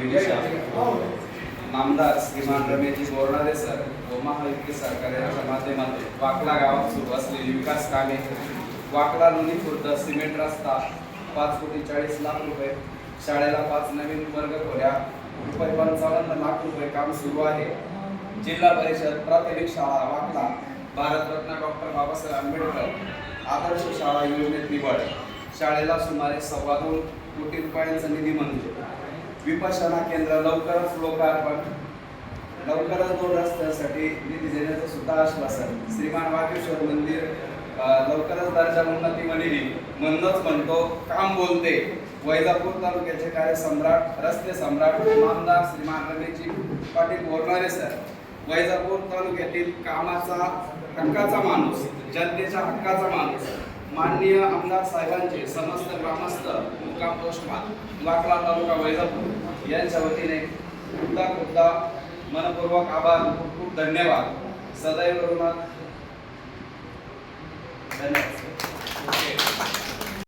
दिशा नामदार श्रीमान रमेशजी बोरणारे सर व महायुती सरकार यांच्या माध्यमातून वाकला गावात सुरू असलेली विकास कामे, वाकला लोणी खुर्द सिमेंट रस्ता 5,40,00,000 शाळेला 5 नवीन वर्ग खोल्या रुपये 55 लाख रुपये काम सुरू आहे। जिल्हा परिषद प्राथमिक शाळा वाकला भारतरत्न डॉक्टर बाबासाहेब आंबेडकर आदर्श शाळा योजनेत निवड, शाळेला सुमारे 2.25 कोटी रुपयांचा निधी मंजूर। विपश्यना केंद्र लवकरच लोकार्पण, लवकरच 2 रस्त्यांसाठी निधी देण्याचं सुद्धा आश्वासन। श्रीमान वाकेश्वर मंदिर लवकरच दर्जा उन्नती निधी, म्हणूनच म्हणतो काम बोलते। वैजापूर तालुक्याचे कार्य सम्राट रस्ते सम्राट नामदार श्रीमान रमेशजी पाटील बोरणारे सर, वैजापूर तालुक्यातील कामाचा हक्काचा माणूस, जनतेच्या हक्काचा माणूस, माननीय आमदार साहेबांचे समस्त ग्रामस्थ मुक्काम पोस्ट वाकला तालुका वैजापूर यांच्या वतीने खूपदा मनपूर्वक आभार, खूप धन्यवाद। सदैव ऋणात धन्यवाद।